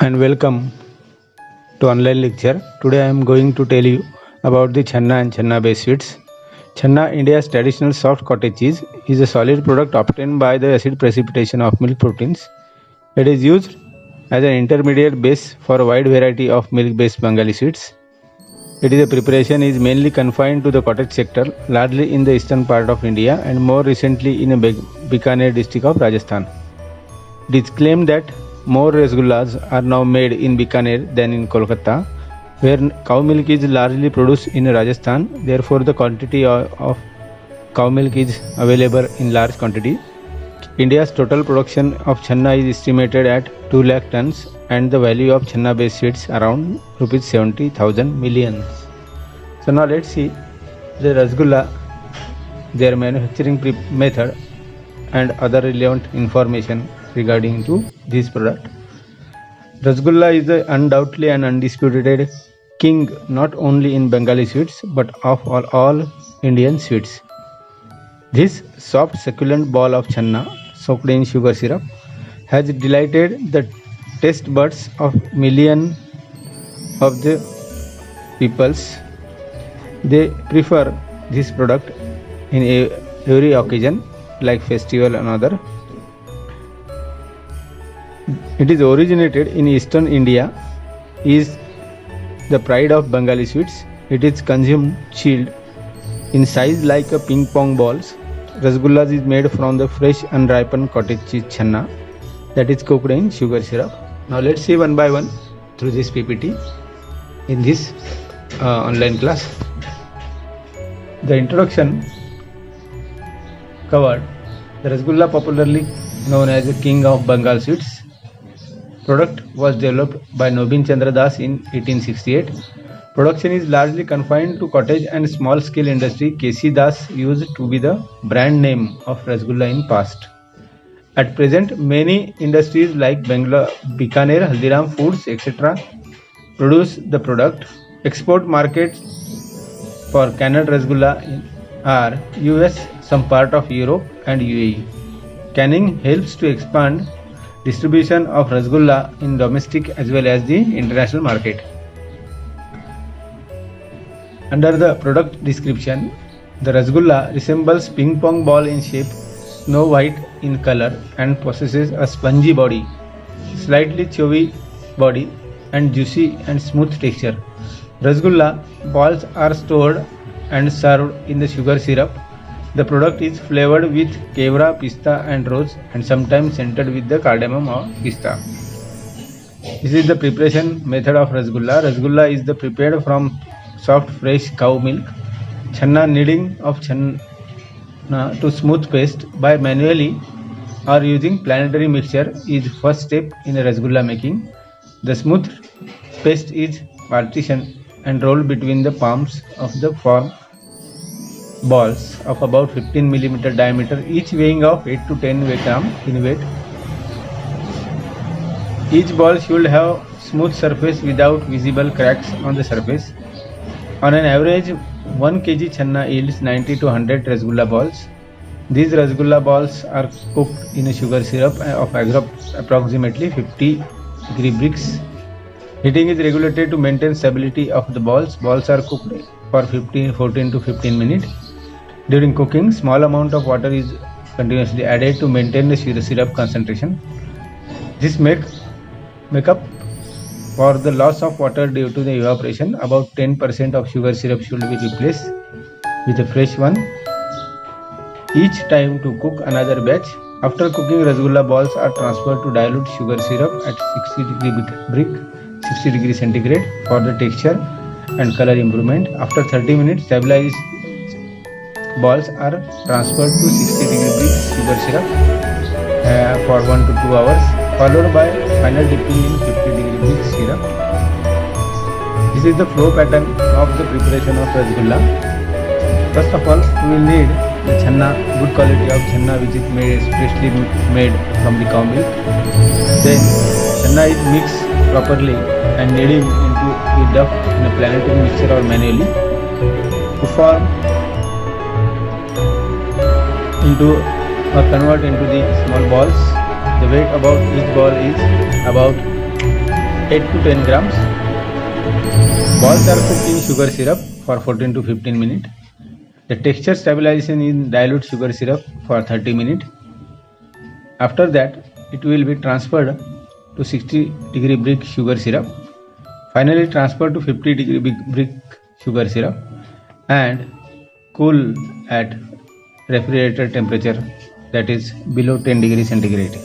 and welcome to online lecture. Today I am going to tell you about the channa and channa based sweets. Channa, India's traditional soft cottage cheese, is a solid product obtained by the acid precipitation of milk proteins. It is used as an intermediate base for a wide variety of milk based Bengali sweets. Its preparation is mainly confined to the cottage sector, largely in the eastern part of India and more recently in a Bikaner district of Rajasthan. It is claimed that more rasgullas are now made in Bikaner than in Kolkata, where cow milk is largely produced in Rajasthan. Therefore, the quantity of cow milk is available in large quantity. India's total production of channa is estimated at 2 lakh tons and the value of channa based sweets around rupees 70,000 millions. So now let's see the rasgulla, their manufacturing method and other relevant information regarding to this product. Rasgulla is undoubtedly an undisputed king not only in Bengali sweets but of all Indian sweets. This soft succulent ball of channa soaked in sugar syrup has delighted the taste buds of millions of the peoples. They prefer this product in every occasion like festival and other. It is originated in eastern India, is the pride of Bengali sweets. It is consumed chilled in size like a ping pong balls. Rasgullas is made from the fresh unripened cottage cheese channa that is cooked in sugar syrup. Now let's see one by one through this PPT in this online class. The introduction covered the Rasgulla, popularly known as the king of Bengal sweets. Product was developed by Nobin Chandra Das in 1868. Production is largely confined to cottage and small scale industry. KC Das used to be the brand name of Rasgulla in past. At present, many industries like Bikaner, Haldiram Foods, etc. produce the product. Export markets for canned Rasgulla are US, some part of Europe and UAE. Canning helps to expand distribution of Rasgulla in domestic as well as the international market. Under the product description, the Rasgulla resembles ping pong ball in shape, snow white in color and possesses a spongy body, slightly chewy body and juicy and smooth texture. Rasgulla balls are stored and served in the sugar syrup. The product is flavored with kevra, pista and rose and sometimes scented with the cardamom or pista. This is the preparation method of Rasgulla. Rasgulla is prepared from soft fresh cow milk. Channa, kneading of channa to smooth paste by manually or using planetary mixture is first step in Rasgulla making. The smooth paste is partitioned and rolled between the palms of the form balls of about 15 mm diameter, each weighing of 8 to 10 gram in weight. Each ball should have smooth surface without visible cracks on the surface. On an average, 1 kg channa yields 90 to 100 Rasgulla balls. These Rasgulla balls are cooked in a sugar syrup of approximately 50 degree Brix. Heating is regulated to maintain stability of the balls. Balls are cooked for 14 to 15 minutes. During cooking, small amount of water is continuously added to maintain the sugar syrup concentration. This make up for the loss of water due to the evaporation. About 10% of sugar syrup should be replaced with a fresh one each time to cook another batch. After cooking, Rasgulla balls are transferred to dilute sugar syrup at 60 degree centigrade for the texture and color improvement. After 30 minutes, stabilized balls are transferred to 60 degree Brix sugar syrup for 1 to 2 hours, followed by final dipping in 50 degree Brix syrup. This is the flow pattern of the preparation of Rasgulla. First of all, we will need the channa, good quality of channa which is freshly made from the cow milk. Then channa is mixed properly and kneaded into the dough in a planetary mixture or manually to form into or convert into the small balls. The weight about each ball is about 8 to 10 grams. Balls are cooked in sugar syrup for 14 to 15 minutes. The texture stabilization in dilute sugar syrup for 30 minutes. After that, it will be transferred to 60-degree brick sugar syrup. Finally transferred to 50-degree brick sugar syrup and cool at refrigerator temperature, that is below 10 degrees centigrade.